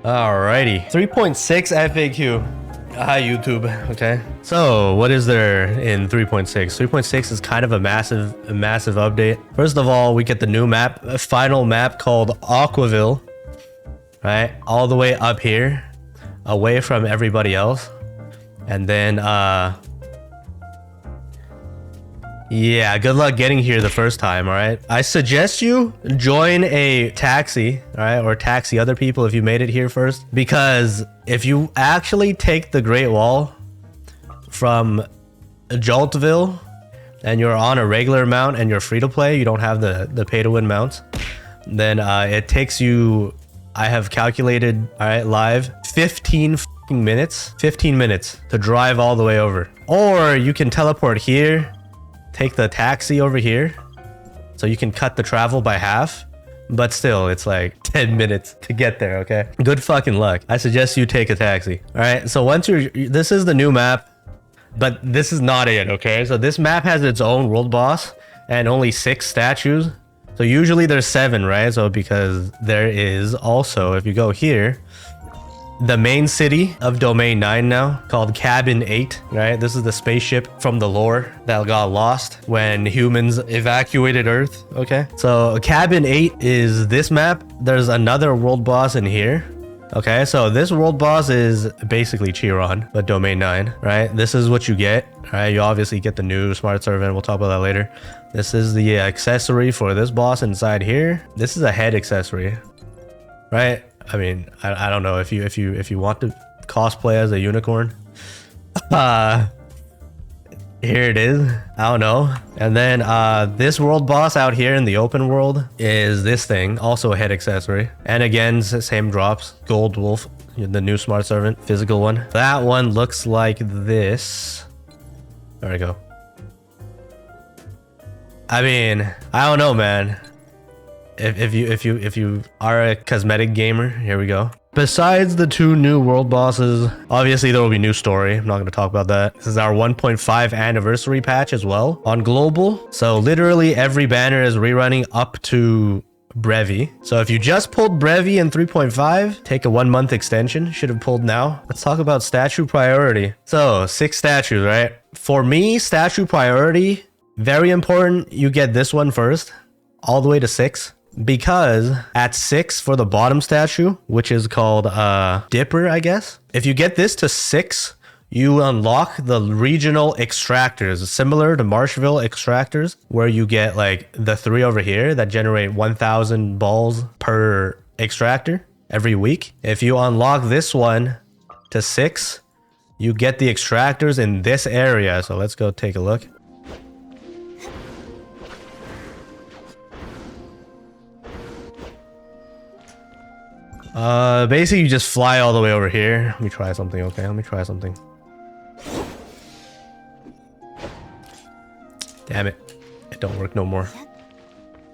Alrighty. 3.6 FAQ. Hi, YouTube. Okay. So, what is there in 3.6? 3.6 is kind of a massive update. First of all, we get the new map, a final map called Aquaville. Right? All the way up here, away from everybody else. And then, yeah, good luck getting here the first time, all right? I suggest you join a taxi, all right? Or taxi other people if you made it here first. Because if you actually take the Great Wall from Joltville and you're on a regular mount and you're free to play, you don't have the pay to win mounts, then it takes you, I have calculated, all right, live, 15 minutes to drive all the way over. Or you can teleport here, take the taxi over here, so you can cut the travel by half, but still it's like 10 minutes to get there. Okay, good fucking luck. I suggest you take a taxi. All right, so once this is the new map, but this is not it. Okay, so this map has its own world boss and only 6 statues. So usually there's 7, right? So because there is also, if you go here, the main city of Domain 9 now, called Cabin 8, right? This is the spaceship from the lore that got lost when humans evacuated Earth, okay? So Cabin 8 is this map. There's another world boss in here. Okay, so this world boss is basically Chiron, but Domain 9, right? This is what you get, right? You obviously get the new Smart Servant. We'll talk about that later. This is the accessory for this boss inside here. This is a head accessory, right? I mean, I don't know if you want to cosplay as a unicorn. Here it is. I don't know. And then this world boss out here in the open world is this thing, also a head accessory. And again, same drops. Gold Wolf, the new Smart Servant, physical one. That one looks like this. There we go. I mean, I don't know, man. If you are a cosmetic gamer, here we go. Besides the 2 new world bosses, obviously there will be new story. I'm not going to talk about that. This is our 1.5 anniversary patch as well on global. So literally every banner is rerunning up to Brevi. So if you just pulled Brevi in 3.5, take a 1-month extension. Should have pulled now. Let's talk about statue priority. So 6 statues, right? For me, statue priority, very important. You get this one first, all the way to 6. Because at 6 for the bottom statue, which is called Dipper, I guess. If you get this to 6, you unlock the regional extractors, similar to Marshville extractors, where you get like the 3 over here that generate 1,000 balls per extractor every week. If you unlock this one to 6, you get the extractors in this area. So let's go take a look. Basically you just fly all the way over here. Let me try something, okay? Let me try something. Damn it. It don't work no more.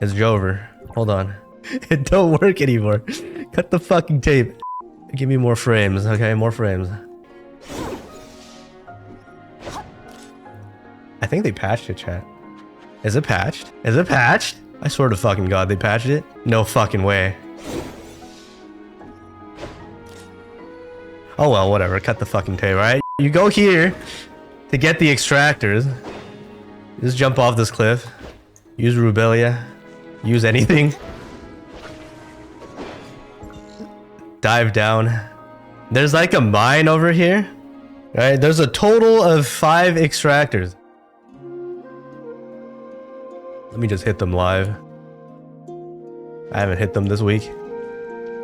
It's Jover. Hold on. It don't work anymore. Cut the fucking tape. Give me more frames, okay? More frames. I think they patched it, chat. Is it patched? Is it patched? I swear to fucking God they patched it. No fucking way. Oh well, whatever. Cut the fucking tape, right? You go here to get the extractors. Just jump off this cliff. Use Rubelia. Use anything. Dive down. There's like a mine over here. Right? There's a total of 5 extractors. Let me just hit them live. I haven't hit them this week.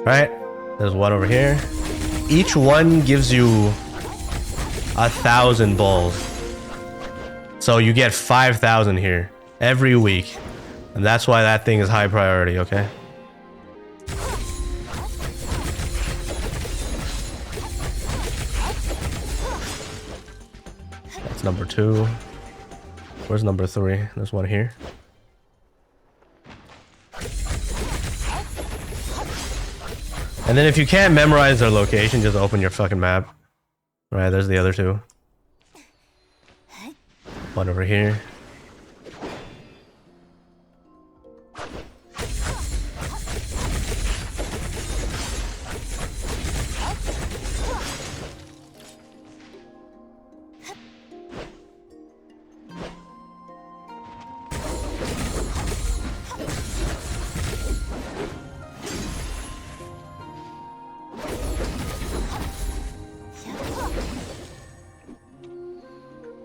Right? There's one over here. Each one gives you 1,000 balls. So you get 5,000 here every week. And that's why that thing is high priority, okay? That's number 2. Where's number 3? There's one here. And then if you can't memorize their location, just open your fucking map. Right, there's the other 2. One over here.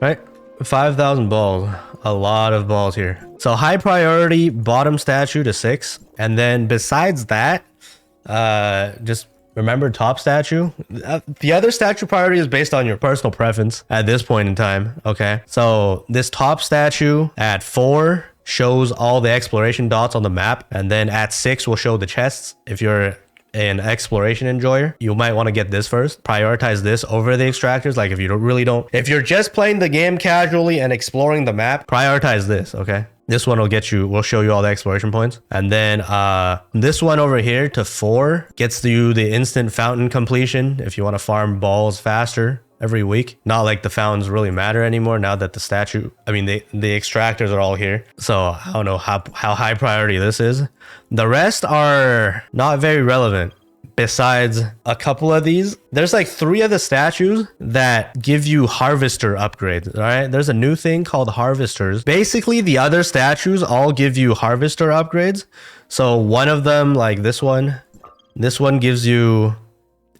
right? 5,000 balls. A lot of balls here. So high priority bottom statue to 6. And then besides that, just remember top statue. The other statue priority is based on your personal preference at this point in time. Okay. So this top statue at 4 shows all the exploration dots on the map. And then at 6 will show the chests. If you're an exploration enjoyer, you might want to get this first. Prioritize this over the extractors. Like if you if you're just playing the game casually and exploring the map, prioritize this. Okay. This one will show you all the exploration points. And then this one over here to 4 gets you the instant fountain completion if you want to farm balls faster every week. Not like the fountains really matter anymore now that the extractors are all here. So I don't know how high priority this is. The rest are not very relevant. Besides a couple of these, there's like 3 of the statues that give you harvester upgrades. All right, there's a new thing called harvesters. Basically, the other statues all give you harvester upgrades. So one of them, like this one gives you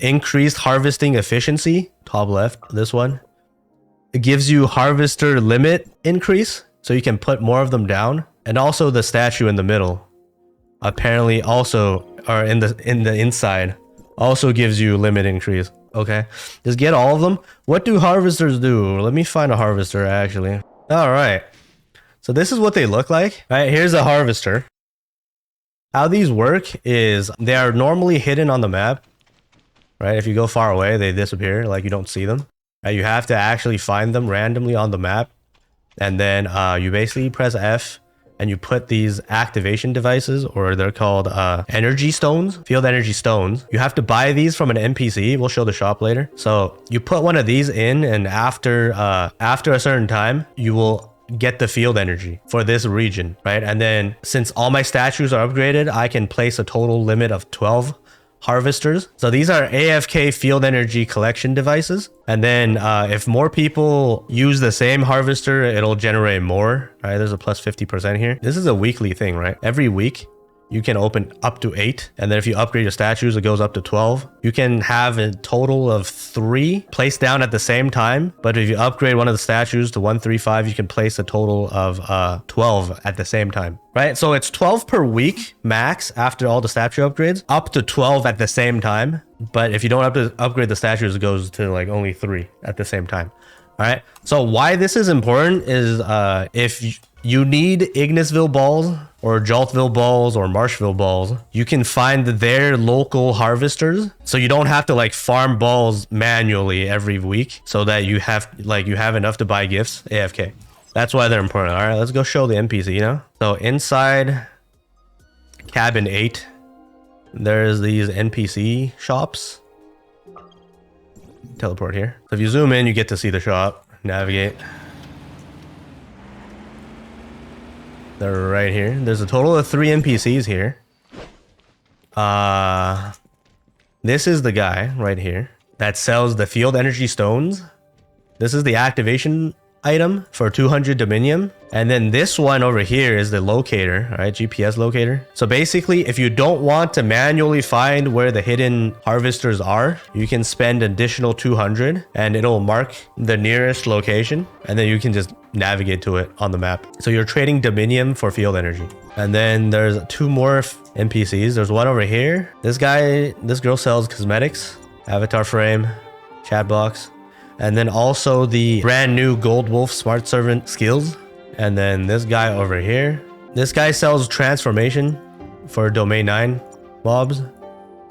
increased harvesting efficiency. Top left, this one. It gives you harvester limit increase, so you can put more of them down. And also the statue in the middle, apparently also, or in the inside, also gives you limit increase. Okay, just get all of them. What do harvesters do? Let me find a harvester actually. All right, so this is what they look like. All right, here's a harvester. How these work is they are normally hidden on the map. Right, if you go far away, they disappear, like you don't see them. Right, you have to actually find them randomly on the map, and then you basically press F and you put these activation devices, or they're called energy stones, field energy stones. You have to buy these from an NPC. We'll show the shop later. So you put one of these in, and after a certain time, you will get the field energy for this region, right? And then since all my statues are upgraded, I can place a total limit of 12 harvesters. So these are AFK field energy collection devices. And then if more people use the same harvester, it'll generate more. Right, there's a plus 50% here. This is a weekly thing, right? Every week you can open up to 8. And then if you upgrade your statues, it goes up to 12. You can have a total of 3 placed down at the same time. But if you upgrade one of the statues to 135, you can place a total of 12 at the same time. Right? So it's 12 per week max after all the statue upgrades, up to 12 at the same time. But if you don't have to upgrade the statues, it goes to like only 3 at the same time. All right. So why this is important is if you need Ignisville balls or Joltville balls or Marshville balls, you can find their local harvesters. So you don't have to like farm balls manually every week, so that you have enough to buy gifts AFK. That's why they're important. All right, let's go show the NPC now. So inside cabin 8, there's these NPC shops. Teleport here. So if you zoom in, you get to see the shop. Navigate. They're right here. There's a total of 3 NPCs here. This is the guy right here that sells the field energy stones. This is the activation item for 200 dominium. And then this one over here is the locator, all right? GPS locator. So basically, if you don't want to manually find where the hidden harvesters are, you can spend additional 200 and it'll mark the nearest location. And then you can just navigate to it on the map. So you're trading dominium for field energy. And then there's 2 more NPCs. There's one over here. This girl sells cosmetics, avatar frame, chat box. And then also the brand new Gold Wolf Smart Servant skills. And then this guy over here. This guy sells transformation for Domain 9 mobs.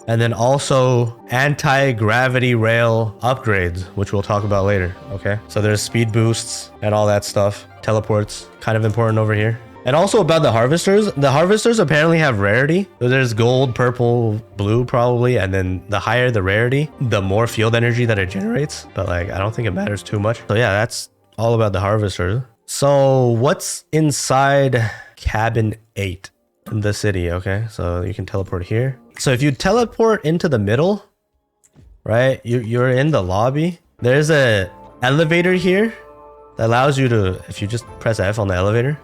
And then also anti-gravity rail upgrades, which we'll talk about later. Okay. So there's speed boosts and all that stuff. Teleports, kind of important over here. And also about the harvesters. The harvesters apparently have rarity. So there's gold, purple, blue probably. And then the higher the rarity, the more field energy that it generates. But like, I don't think it matters too much. So yeah, that's all about the harvesters. So what's inside cabin 8 in the city? Okay, so you can teleport here. So if you teleport into the middle, right, you're in the lobby. There's a elevator here that allows you to, if you just press F on the elevator,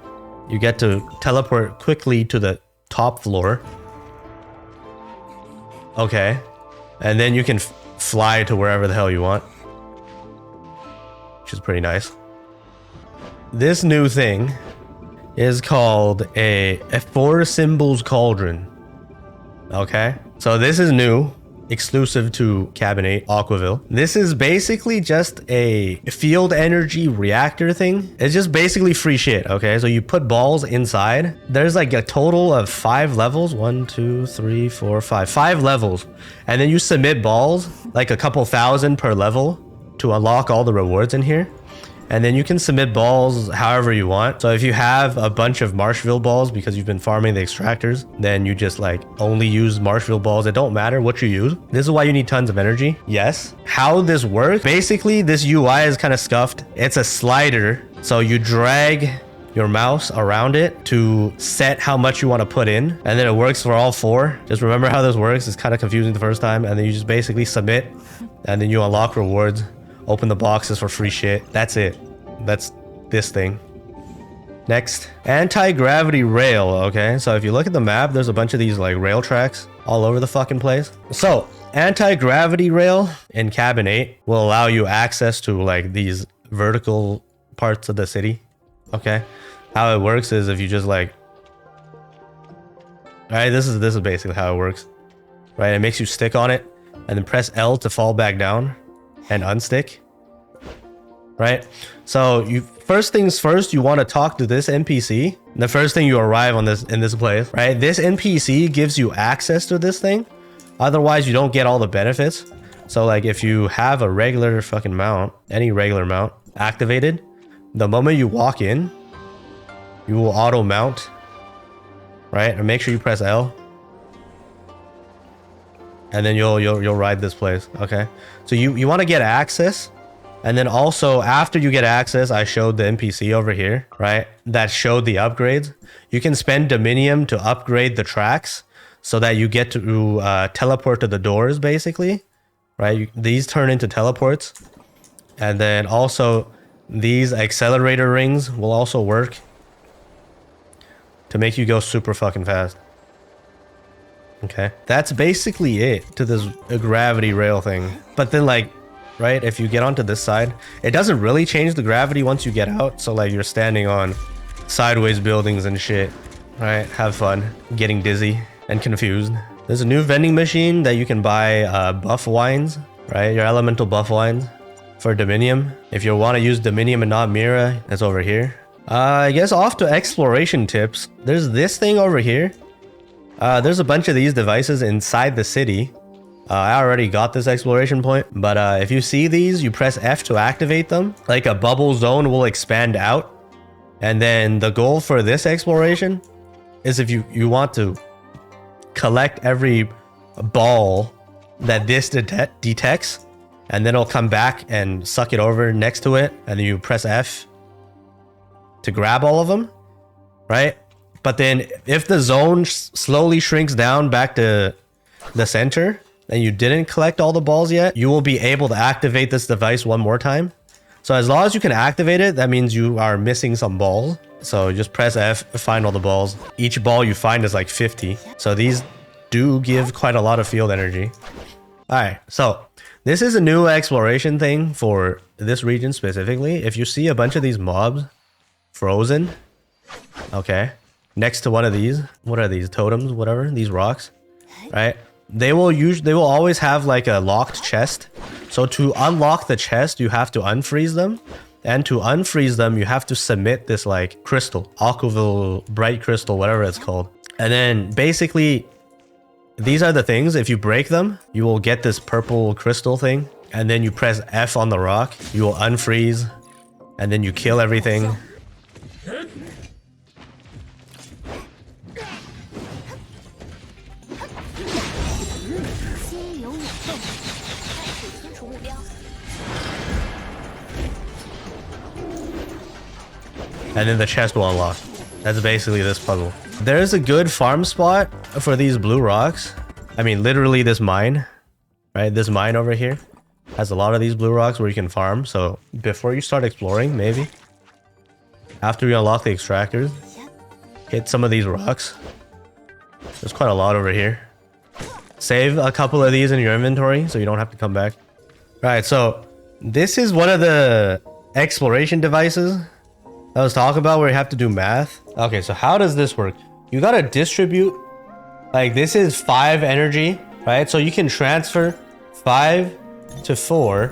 you get to teleport quickly to the top floor. Okay. And then you can fly to wherever the hell you want, which is pretty nice. this new thing is called a 4 symbols cauldron. Okay, so this is new, exclusive to Cabinet Aquaville. This is basically just a field energy reactor thing. It's just basically free shit. Okay, so you put balls inside. There's like a total of 5 levels. 1, 2, 3, 4, 5. 5 levels, and then you submit balls, like a couple thousand per level, to unlock all the rewards in here. And then you can submit balls however you want. So if you have a bunch of Marshville balls because you've been farming the extractors, then you just like only use Marshville balls. It don't matter what you use. This is why you need tons of energy. Yes. How this works, basically this UI is kind of scuffed. It's a slider. So you drag your mouse around it to set how much you want to put in, and then it works for all 4. Just remember how this works. It's kind of confusing the first time, and then you just basically submit, and then you unlock rewards. Open the boxes for free shit. That's it. That's this thing. Next, anti-gravity rail. Okay, so if you look at the map, there's a bunch of these like rail tracks all over the fucking place. So anti-gravity rail in Cabin 8 will allow you access to like these vertical parts of the city. Okay, how it works is if you just like, all right, this is basically how it works, right? It makes you stick on it and then press L to fall back down and unstick, right? So you first things first, you want to talk to this NPC. The first thing you arrive on in this place, right? This NPC gives you access to this thing. Otherwise, you don't get all the benefits. So like if you have a regular fucking mount, any regular mount activated, the moment you walk in, you will auto mount, right? And make sure you press L. And then you'll ride this place. Okay, so you want to get access, and then also after you get access, I showed the NPC over here, right, that showed the upgrades. You can spend Dominium to upgrade the tracks so that you get to teleport to the doors, basically, right? These turn into teleports, and then also these accelerator rings will also work to make you go super fucking fast. Okay, that's basically it to this gravity rail thing. But then like, right, if you get onto this side, it doesn't really change the gravity once you get out. So like you're standing on sideways buildings and shit, right? Have fun getting dizzy and confused. There's a new vending machine that you can buy buff wines, right? Your elemental buff wines for Dominium. If you want to use Dominium and not Mira, it's over here. I guess off to exploration tips. There's this thing over here. There's a bunch of these devices inside the city. I already got this exploration point, but if you see these, you press F to activate them. Like a bubble zone will expand out. And then the goal for this exploration is if you want to collect every ball that this detects, and then it'll come back and suck it over next to it, and then you press F to grab all of them, right? But then if the zone slowly shrinks down back to the center and you didn't collect all the balls yet, you will be able to activate this device one more time. So as long as you can activate it, that means you are missing some balls. So just press F, find all the balls. Each ball you find is like 50. So these do give quite a lot of field energy. All right, so this is a new exploration thing for this region specifically. If you see a bunch of these mobs frozen, okay, next to one of these, what are these, totems, whatever, these rocks, right? They will always have like a locked chest. So to unlock the chest, you have to unfreeze them. And to unfreeze them, you have to submit this like crystal, Aquaville, bright crystal, whatever it's called. And then basically, these are the things. If you break them, you will get this purple crystal thing. And then you press F on the rock, you will unfreeze, and then you kill everything. And then the chest will unlock. That's basically this puzzle. There's a good farm spot for these blue rocks. I mean, literally this mine, right? This mine over here has a lot of these blue rocks where you can farm. So before you start exploring, maybe after you unlock the extractors, hit some of these rocks. There's quite a lot over here. Save a couple of these in your inventory so you don't have to come back. All right, so this is one of the exploration devices I was talking about where you have to do math. Okay, so how does this work? You gotta distribute, like this is 5 energy, right? So you can transfer 5 to 4,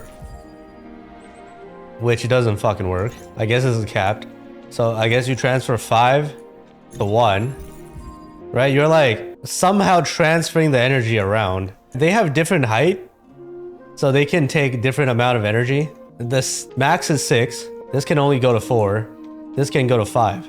which doesn't fucking work. I guess this is capped. So I guess you transfer 5 to 1, right? You're like somehow transferring the energy around. They have different height, so they can take different amount of energy. This max is 6. This can only go to 4. This can go to 5,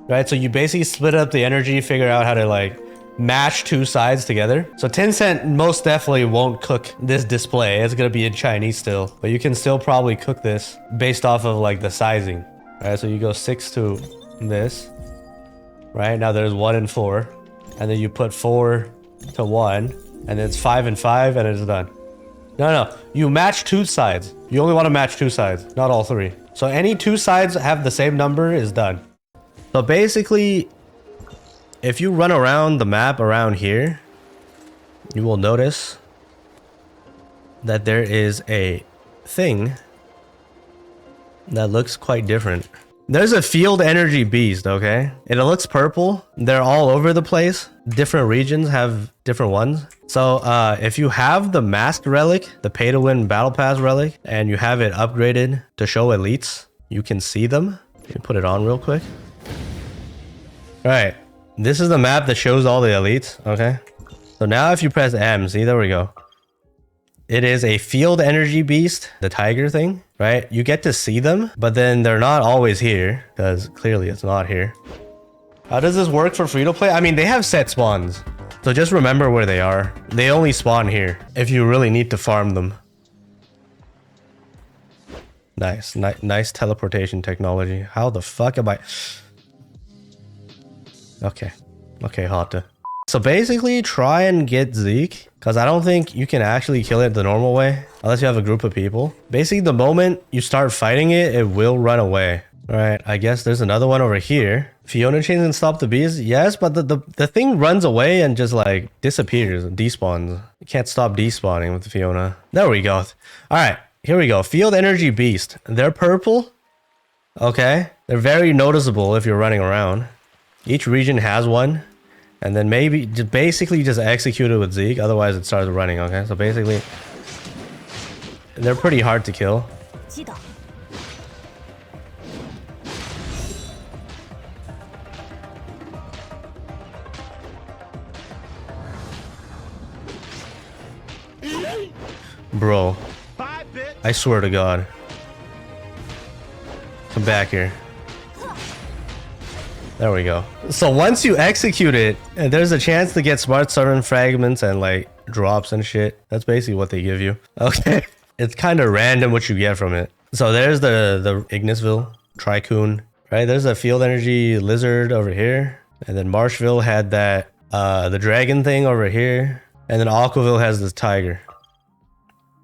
right? So you basically split up the energy, figure out how to like match 2 sides together. So Tencent most definitely won't cook this display. It's gonna be in Chinese still, but you can still probably cook this based off of like the sizing, right? So you go 6 to this, right? Now there's 1 and 4, and then you put 4 to 1, and then it's 5 and 5, and it's done. No, you match 2 sides. You only want to match 2 sides, not all 3. So any 2 sides have the same number is done. So basically, if you run around the map around here, you will notice that there is a thing that looks quite different. There's a field energy beast, okay? And it looks purple. They're all over the place. Different regions have different ones. So if you have the masked relic, the pay to win battle pass relic, and you have it upgraded to show elites, you can see them. Let me put it on real quick. All right, this is the map that shows all the elites, okay? So now if you press M, see, there we go. It is a field energy beast, the tiger thing, right? You get to see them, but then they're not always here because clearly it's not here. How does this work for free to play? I mean, they have set spawns, so just remember where they are. They only spawn here if you really need to farm them. Nice, nice teleportation technology. How the fuck am I? Okay, Hata. So basically, try and get Zeke, because I don't think you can actually kill it the normal way, unless you have a group of people. Basically, the moment you start fighting it, it will run away. All right, I guess there's another one over here. Fiona chains and stop the bees? Yes, but the thing runs away and just like disappears and despawns. You can't stop despawning with the Fiona. There we go. All right, here we go. Field energy beast. They're purple. Okay, they're very noticeable if you're running around. Each region has one. And then maybe basically just execute it with Zeke, otherwise it starts running, okay? So basically, they're pretty hard to kill. Bro, I swear to God. Come back here. There we go. So once you execute it, there's a chance to get smart servant fragments and like drops and shit. That's basically what they give you. Okay. It's kind of random what you get from it. So there's the Ignisville, Tricoon, right? There's a field energy lizard over here. And then Marshville had that, the dragon thing over here. And then Aquaville has this tiger.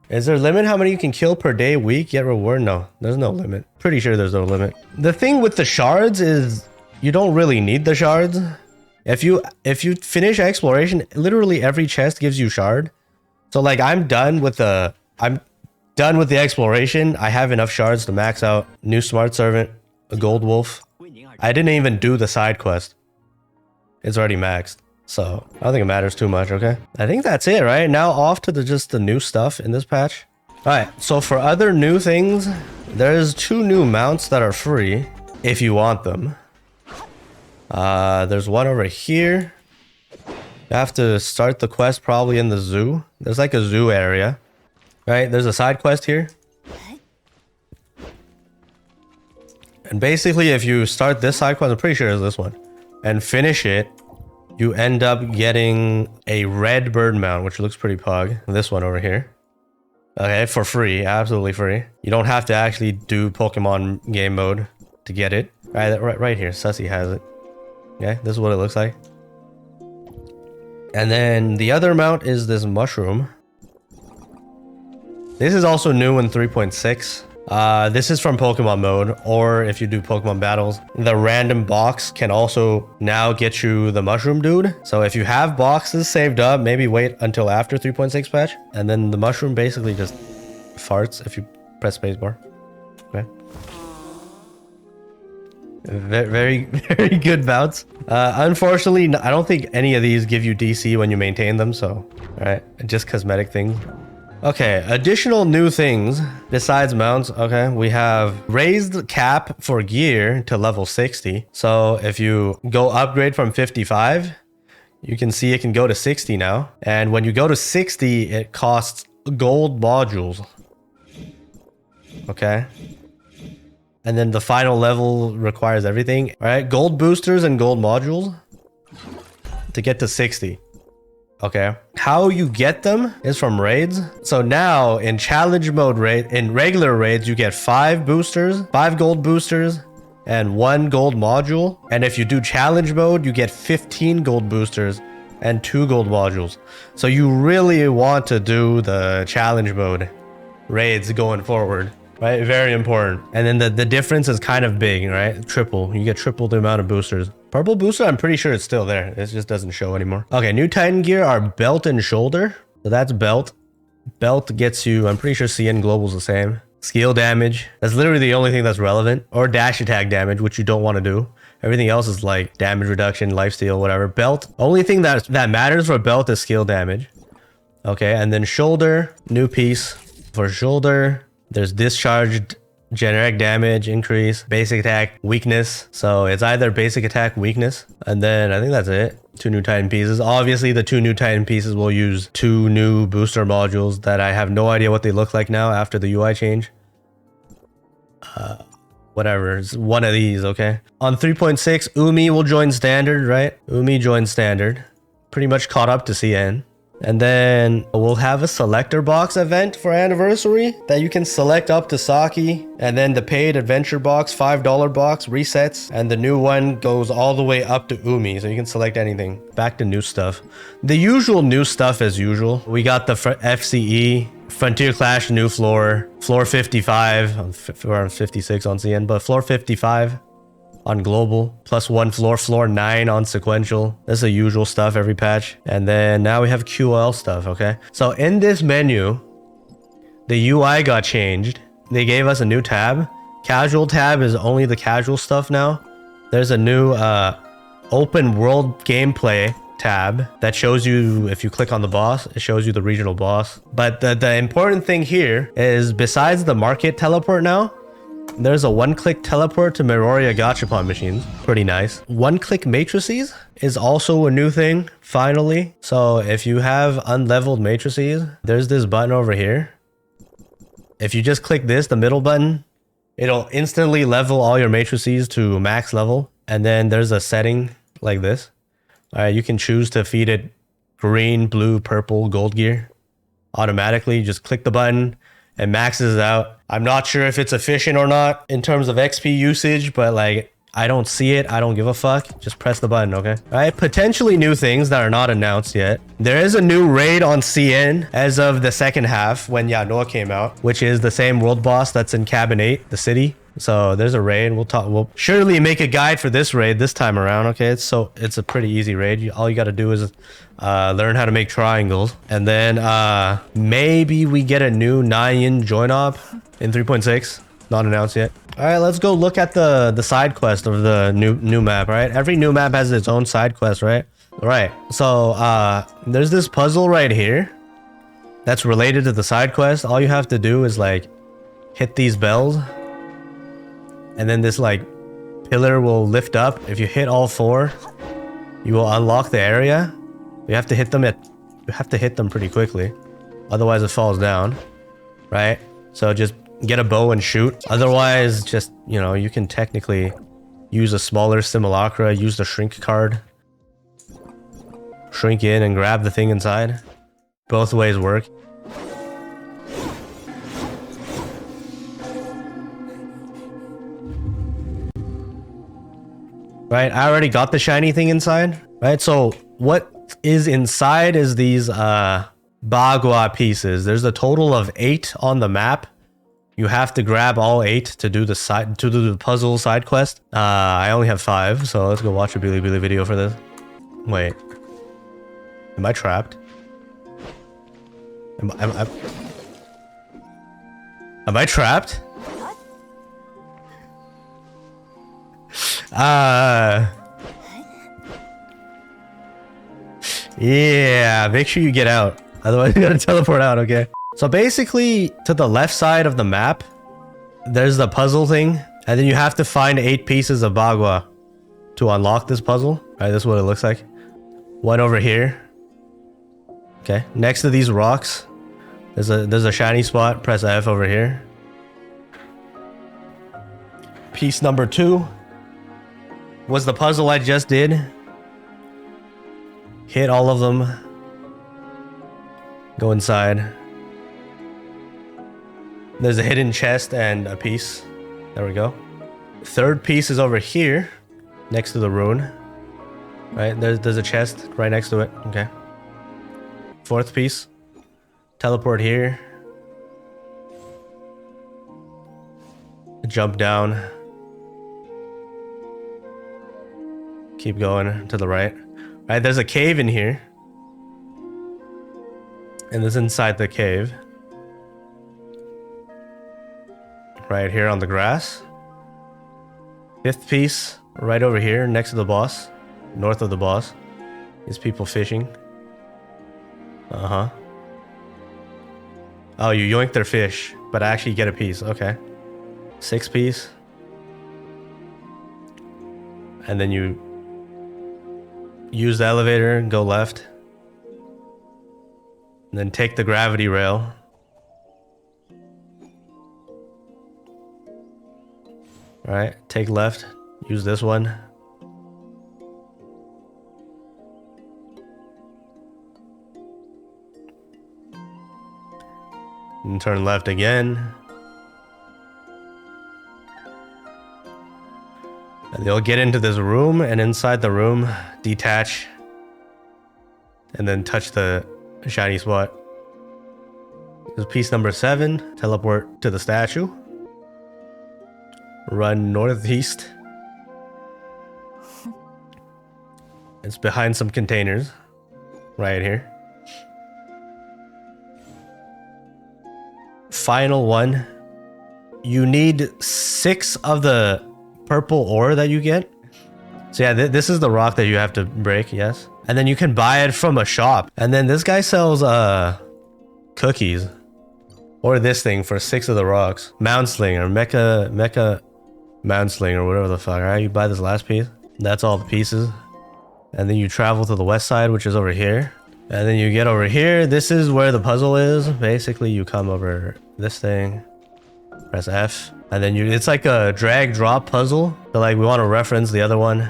Is there a limit how many you can kill per day, week, get reward? No, there's no limit. Pretty sure there's no limit. The thing with the shards is you don't really need the shards. If you finish exploration, literally every chest gives you shard. So like I'm done with the exploration. I have enough shards to max out new smart servant, a gold wolf. I didn't even do the side quest. It's already maxed. So I don't think it matters too much, okay? I think that's it, right? Now off to just the new stuff in this patch. All right, so for other new things, there's 2 new mounts that are free if you want them. There's one over here. You have to start the quest probably in the zoo. There's like a zoo area, right? There's a side quest here. And basically, if you start this side quest, I'm pretty sure it's this one, and finish it, you end up getting a red bird mount, which looks pretty pug. This one over here. Okay, for free, absolutely free. You don't have to actually do Pokemon game mode to get it. Right here, Sussy has it. Okay, this is what it looks like. And then the other mount is this mushroom. This is also new in 3.6. This is from Pokemon mode, or if you do Pokemon battles, the random box can also now get you the mushroom dude. So if you have boxes saved up, maybe wait until after 3.6 patch, and then the mushroom basically just farts if you press spacebar. Okay. Very, very good bounce. Unfortunately, I don't think any of these give you DC when you maintain them. So, all right, just cosmetic things. Okay, additional new things besides mounts. Okay, we have raised cap for gear to level 60. So if you go upgrade from 55, you can see it can go to 60 now. And when you go to 60, it costs gold modules. Okay. And then the final level requires everything. All right, gold boosters and gold modules to get to 60. Okay, how you get them is from raids. So now in challenge mode raid, in regular raids, you get 5 boosters, 5 gold boosters, and 1 gold module. And if you do challenge mode, you get 15 gold boosters and 2 gold modules. So you really want to do the challenge mode raids going forward, right? Very important. And then the difference is kind of big, right? Triple. You get triple the amount of boosters. Purple booster, I'm pretty sure it's still there. It just doesn't show anymore. Okay, new Titan gear are belt and shoulder. So that's belt. Belt gets you, I'm pretty sure CN Global's the same. Skill damage. That's literally the only thing that's relevant. Or dash attack damage, which you don't want to do. Everything else is like damage reduction, lifesteal, whatever. Belt. Only thing that matters for belt is skill damage. Okay, and then shoulder, new piece. For shoulder, there's discharged generic damage increase, basic attack weakness. So it's either basic attack weakness, and then I think that's it. 2 new Titan pieces. Obviously the 2 new Titan pieces will use 2 new booster modules that I have no idea what they look like now after the UI change. Whatever, it's one of these. Okay, on 3.6 Umi will join standard, right? Umi joins standard, pretty much caught up to CN. And then we'll have a selector box event for anniversary that you can select up to Saki. And then the paid adventure box, $5 box resets. And the new one goes all the way up to Umi. So you can select anything. Back to new stuff. The usual new stuff as usual. We got the FCE, Frontier Clash new floor. Floor 55. We're on 56 on CN, but floor 55. On global, +1 floor 9 on sequential. This is the usual stuff every patch. And then now we have QOL stuff. Okay, so in this menu, the UI got changed. They gave us a new tab. Casual tab is only the casual stuff now. There's a new open world gameplay tab that shows you, if you click on the boss, it shows you the regional boss. But the important thing here is, besides the market teleport now, there's a one-click teleport to Meroria Gachapon machines. Pretty nice. One-click matrices is also a new thing, finally. So if you have unleveled matrices, there's this button over here. If you just click this, the middle button, it'll instantly level all your matrices to max level. And then there's a setting like this. All right, you can choose to feed it green, blue, purple, gold gear. Automatically, just click the button. It maxes out. I'm not sure if it's efficient or not in terms of XP usage, but like, I don't see it. I don't give a fuck. Just press the button, okay? All right, potentially new things that are not announced yet. There is a new raid on CN as of the second half when Yanoa came out, which is the same world boss that's in Cabin 8, the city. So there's a raid. We'll surely make a guide for this raid this time around, okay? It's a pretty easy raid. All you got to do is learn how to make triangles. And then maybe we get a new Nyan join op in 3.6. Not announced yet. All right, let's go look at the side quest of the new map, right? Every new map has its own side quest, right? All right, so there's this puzzle right here that's related to the side quest. All you have to do is like hit these bells, and then this like pillar will lift up. If you hit all 4, you will unlock the area. You have to hit them pretty quickly, otherwise it falls down, right? So just get a bow and shoot. Otherwise, just, you know, you can technically use a smaller simulacra, use the shrink card, shrink in and grab the thing inside. Both ways work. Right, I already got the shiny thing inside, right? So what is inside is these Bagua pieces. There's a total of 8 on the map. You have to grab all 8 to do the puzzle side quest. I only have 5, so let's go watch a Bilibili video for this. Wait, am I trapped? Am I trapped? Yeah, make sure you get out. Otherwise, you gotta teleport out, okay? So basically, to the left side of the map, there's the puzzle thing. And then you have to find 8 pieces of bagua to unlock this puzzle. All right, this is what it looks like. One over here. Okay, next to these rocks, there's a shiny spot. Press F over here. Piece number 2 was the puzzle I just did. Hit all of them. Go inside. There's a hidden chest and a piece. There we go. Third piece is over here, next to the rune. Right, there's a chest right next to it. Okay. Fourth piece. Teleport here. Jump down. Keep going to the right. Right, there's a cave in here. And this is inside the cave. Right here on the grass. Fifth piece, right over here, next to the boss. North of the boss. Is people fishing. Uh-huh. Oh, you yoink their fish, but actually get a piece. Okay. 6th piece. And then you use the elevator and go left. And then take the gravity rail. Alright, take left. Use this one. And turn left again. And you'll get into this room, and inside the room, detach. And then touch the shiny spot. This is piece number 7. Teleport to the statue. Run northeast. It's behind some containers. Right here. Final one. You need 6 of the purple ore that you get. So yeah, this is the rock that you have to break, yes. And then you can buy it from a shop. And then this guy sells cookies. Or this thing for 6 of the rocks. Mound Slinger, Mecha Mound Slinger, whatever the fuck, right? You buy this last piece. That's all the pieces. And then you travel to the west side, which is over here. And then you get over here. This is where the puzzle is. Basically, you come over this thing. Press F. And then it's like a drag drop puzzle. So like we want to reference the other one.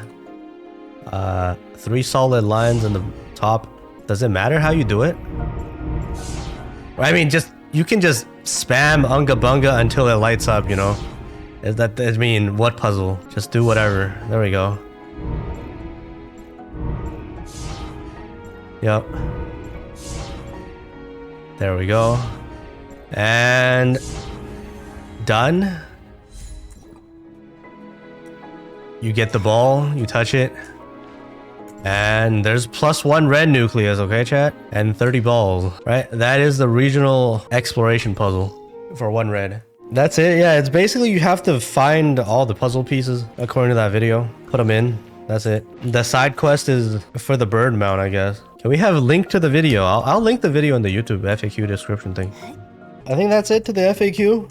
3 solid lines in the top. Does it matter how you do it? I mean, you can just spam Unga Bunga until it lights up, you know? What puzzle? Just do whatever. There we go. Yep. There we go. And done. You get the ball, you touch it. And there's +1 red nucleus, okay, chat? And 30 balls, right? That is the regional exploration puzzle for 1 red. That's it. Yeah, it's basically you have to find all the puzzle pieces according to that video. Put them in. That's it. The side quest is for the bird mount, I guess. Can we have a link to the video? I'll link the video in the YouTube FAQ description thing. I think that's it to the FAQ.